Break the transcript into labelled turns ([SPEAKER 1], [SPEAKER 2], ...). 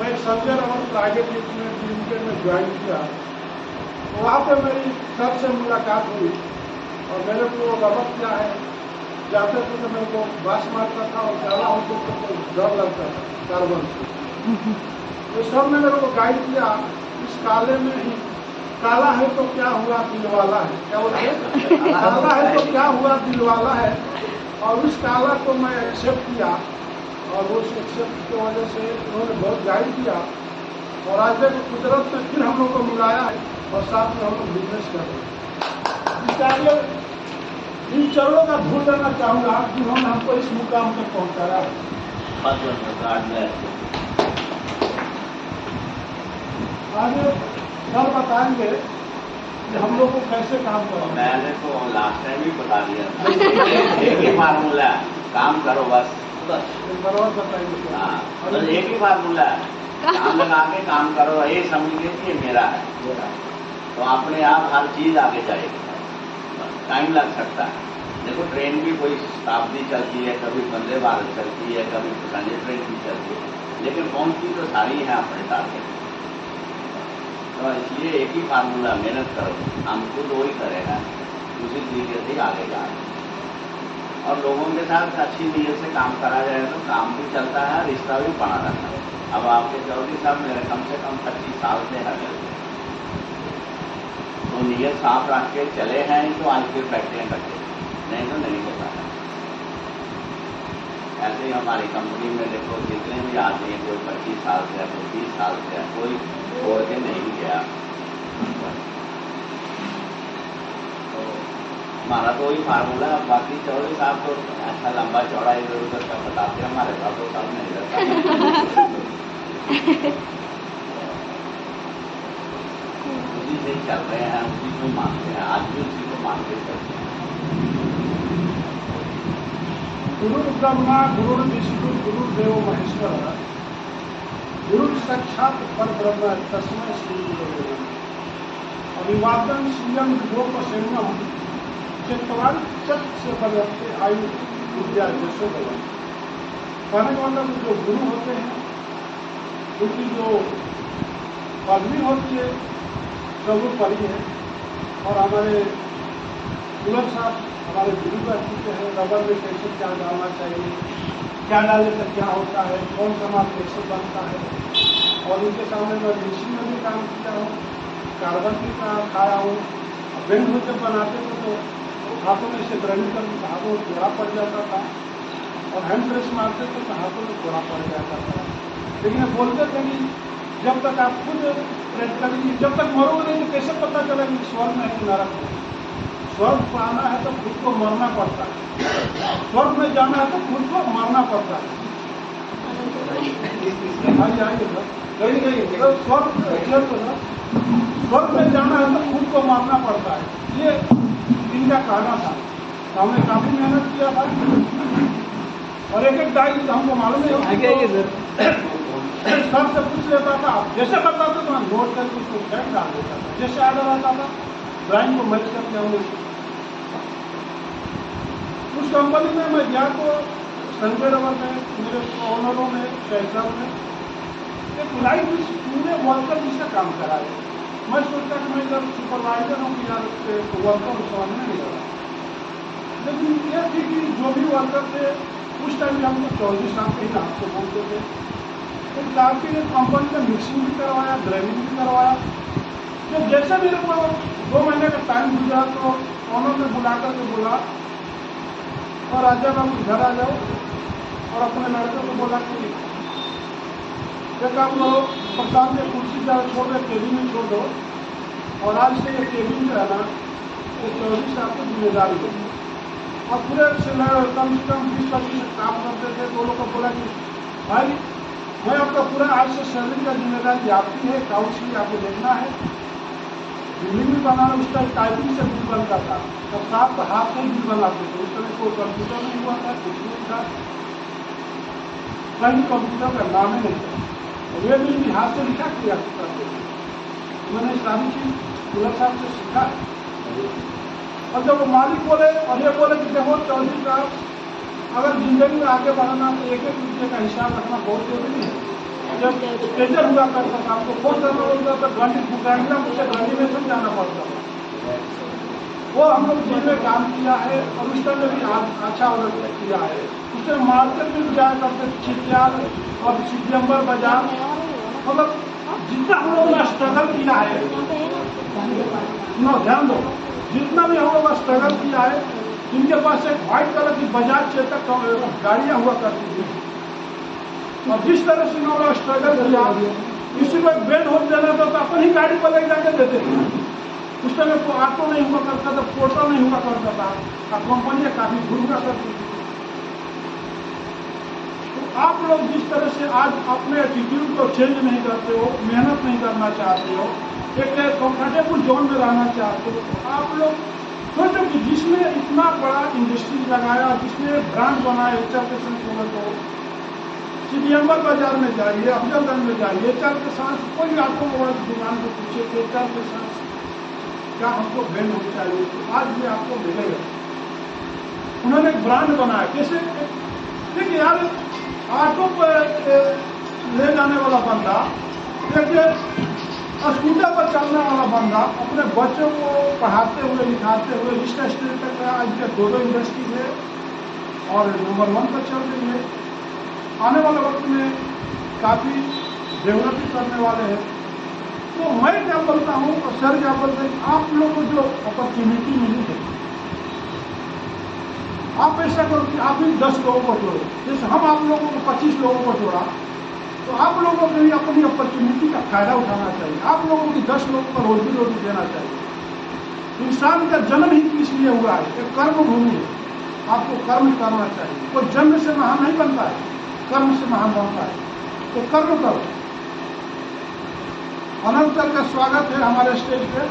[SPEAKER 1] मैं Sanjay Raman private limited में join किया। वहाँ पे मेरी सर से मुलाकात हुई और मेरे को रबत क्या है, जाते थे तो मेरे को बास मारता था और काला होते तो डर लगता था कार्बन से। तो सर ने मेरे को गाइड किया, इस काले में ही काला है तो क्या हुआ दिल वाला है, क्या बोलते हैं, काला है तो क्या हुआ दिल वाला है। और उस काला को मैं एक्सेप्ट किया और उस एक्सेप्ट की वजह से उन्होंने बहुत गाइड किया। और आज देखो कुदरत में फिर हम लोग को मिलाया है और साथ में हम लोग बिजनेस कर रहे हैं। इसके आगे इन चरणों का धूल देना चाहूँगा जिन्होंने हमको इस मुकाम तक पहुँचाया है। आगे सर बताएंगे कि हम लोग को कैसे काम करें।
[SPEAKER 2] मैंने तो लास्ट टाइम ही बता दिया एक ही फार्मूला है, काम करो बस।
[SPEAKER 1] बराबर बताएंगे।
[SPEAKER 2] हाँ, बस एक ही फार्मूला है, काम लगा के काम करो, ये समझ लीजिए कि ये मेरा है, तो अपने आप हर चीज आगे जाएगी। टाइम लग सकता है। देखो ट्रेन भी कोई शताब्दी चलती है, कभी वंदे भारत चलती है, कभी पैसेंजर ट्रेन भी चलती है, लेकिन पहुंचती तो सारी है अपने टारगेट। तो इसलिए एक ही फार्मूला, मेहनत करो, हम खुद वही करेगा, उसी तरीके से आगे जाए। और लोगों के साथ अच्छी नीयत से काम करा जाए तो काम भी चलता है, रिश्ता भी बना रहता है। अब आपके चौधरी साहब मेरे कम से कम 25 साल से है, तो नीयत साफ रख के चले हैं तो आज फिर बैठे बैठे, नहीं तो नहीं होता है। ऐसे ही हमारी कंपनी में देखो जितने भी आदमी हैं, कोई 25 साल से है, कोई 30 साल से है, कोई छोड़ के नहीं गया। तो हमारा तो वही फार्मूला। बाकी चौधरी साहब तो ऐसा लंबा चौड़ा इधर उधर का बताते हैं, हमारे पास तो सब नहीं रहता। उसी से चल रहे हैं, उसी को मानते हैं, आज भी उसी को मान के चलते हैं।
[SPEAKER 1] गुरु ब्रह्मा गुरु विष्णु गुरुदेव महेश्वर, गुरु साक्षात परब्रह्म तस्मै श्री गुरवे नमः। अभिवादन श्रियम विभोपसेनम चित्तवान चत से बदलते आयु विद्या जसो बदल। कहने का मतलब जो गुरु होते हैं उनकी जो पदवी होती है सर्वोपरि है। और हमारे गुरु साहब हमारे गुरु का चुके हैं, रबर में कैसे क्या डालना चाहिए, क्या डालने से क्या होता है, कौन सा माल कैसे बनता है। और उनके सामने मैं मिक्सिंग में भी काम किया हूँ, कार्बन भी खाया हूँ। बेंड होते बनाते थे तो हाथों में से ग्राइंड कर हाथों में थोड़ा पड़ जाता था, और हैंड प्रेस मारते थे तो हाथों में थोड़ा पड़ जाता था। लेकिन बोलते थे कि जब तक आप खुद प्रेस करेंगे, जब तक मरोगे नहीं तो कैसे पता चलेगा कि स्वर्ग में कि नरक में। स्वर्ग पाना है तो खुद को मरना पड़ता है, स्वर्ग में जाना है तो खुद को मरना पड़ता है। स्वर्ग में जाना है तो खुद को मारना पड़ता है, ये इनका कहना था। तो हमने काफी मेहनत किया था और एक एक डाई हमको मालूम है। सर से पूछ लेता था, जैसे बताते तो मैं नोट करके उसको चेक डाल देता था, जैसे आर्डर आता था ड्राइंग को मैच करके हमने उस कंपनी में मैं गया तो संजय रमन में मेरे ओनरों ने शेखर में एक लाइफ पूरे वर्कर जिससे काम कराए। मैं सोचता कि मैं जब सुपरवाइजर हूँ कि यार वर्कर समझने नहीं लगा, लेकिन ये थी कि जो भी वर्कर थे उस टाइम भी हमको 24 साल के ही नाम से बोलते थे। तो काफी कंपनी ने मिक्सिंग भी करवाया, ग्राइंडिंग भी करवाया। तो जैसे मेरे को 2 महीने का टाइम गुजरा तो उन्होंने बुला करके बोला और राजा बाबू घर आ जाओ, और अपने लड़के को बोला कि एक आप लोग प्रधान के कुर्सी जा छोड़ दे, केबिन में छोड़ दो, और आज से ये केबिन में रहना ये 24 साल की जिम्मेदारी होगी। और पूरे कम से कम 20-25 काम करते थे। तो लोग को बोला कि भाई मैं आपका पूरा आज से सैलरी का जिम्मेदारी आपकी है, काउंसिल आपको देखना है। बिल्डिंग भी बनाना उस टाइम टाइपिंग से बिल बनता था, और साथ हाथ से बिल बनाते थे। उस समय कोई कंप्यूटर नहीं हुआ था, कुछ नहीं था, कहीं कंप्यूटर का नाम ही नहीं था। और वे बिल भी हाथ से लिखा किया करते थे। मैंने सारी चीज गुरु साहब से सीखा। और जब वो मालिक बोले और ये बोले कि देखो चौधरी साहब, अगर जिंदगी में आगे बढ़ना तो एक एक रुपये का हिसाब रखना बहुत जरूरी है। जब स्टेजर हुआ करता था आपको फोन करना होता था, गांधी मुझसे गांधी में सब जाना पड़ता था। वो हम लोग जिसमें काम किया है और उस तरह भी अच्छा किया है। उससे मार्केट में भी जाया करते चिटियाल और सितंबर बाजार, मतलब जितना हम लोगों ने स्ट्रगल किया है, ध्यान दो, जितना भी हम लोग स्ट्रगल किया है, इनके पास एक व्हाइट कलर की बजाज चेतक गाड़ियां हुआ करती थी और जिस तरह से उन्होंने स्ट्रगल किया, किसी को बेड हो देना था तो अपनी ही गाड़ी पर ले जाकर देते थे। उस समय को ऑटो नहीं हुआ करता था, पोर्टल नहीं हुआ करता था और कंपनियां काफी हुआ करती थी। तो आप लोग जिस तरह से आज अपने एटीट्यूड को चेंज नहीं करते हो, मेहनत नहीं करना चाहते हो, एक कंफर्टेबल जोन में रहना चाहते हो, तो आप लोग सोचो कि जिसने इतना बड़ा इंडस्ट्री लगाया, जिसने ब्रांड बनाया एचआर के संग को, सितंबर बाजार में जाइए, अफजलगंज में जाइए, एचआर के साथ कोई आपको मोबाइल की दुकान को पूछे कि एचआर के साथ क्या हमको बैंड होनी चाहिए, तो आज भी आपको मिलेगा। उन्होंने एक ब्रांड बनाया। कैसे? देखिए यार, ऑटो पर ले जाने वाला बंदा, एक स्कूटर पर चलने वाला बंदा अपने बच्चों को पढ़ाते हुए लिखाते हुए इस स्टेज तक आज के दो इंडस्ट्री है और नंबर 1 पर चल रही है। आने वाले वक्त में काफी डेवलप करने वाले हैं। तो मैं क्या बोलता हूँ और सर क्या बोलते हैं, आप लोगों को जो अपॉर्चुनिटी मिली है, आप ऐसा करो कि आप भी 10 लोगों को जोड़ो। जैसे हम आप लोगों को 25 लोगों को जोड़ा, तो आप लोगों को भी अपनी अपॉर्चुनिटी का फायदा उठाना चाहिए। आप लोगों की 10 लोगों को रोजी रोटी देना चाहिए। इंसान का जन्म ही किस लिए हुआ है? एक कर्म भूमि है, आपको कर्म करना चाहिए। कोई जन्म से महान नहीं बनता है, कर्म से महान बनता है। तो कर्म करो। अनंत सर का स्वागत है हमारे स्टेज पे।